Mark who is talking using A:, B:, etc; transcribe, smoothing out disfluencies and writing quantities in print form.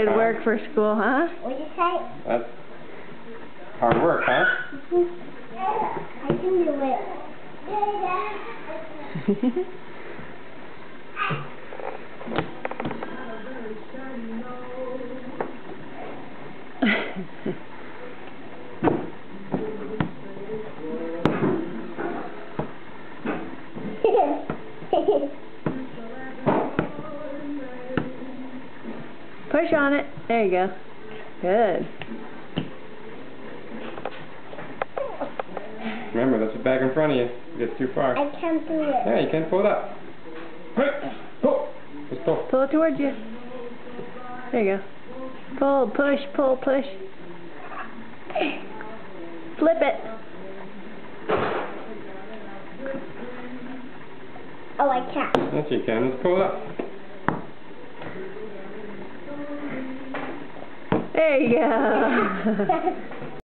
A: Good work for school, huh?
B: What'd you say?
C: That's hard work, huh?
B: I can do it.
A: Push on it. There you go. Good.
C: Remember, that's a bag in front of you. It gets too far.
B: I can't do it.
C: Yeah, you can pull it up. Pull. Just pull.
A: Pull it towards you. There you go. Pull, push, pull, push. Flip it.
B: Oh, I can't.
C: Yes, you can. Just pull it up.
A: There you go.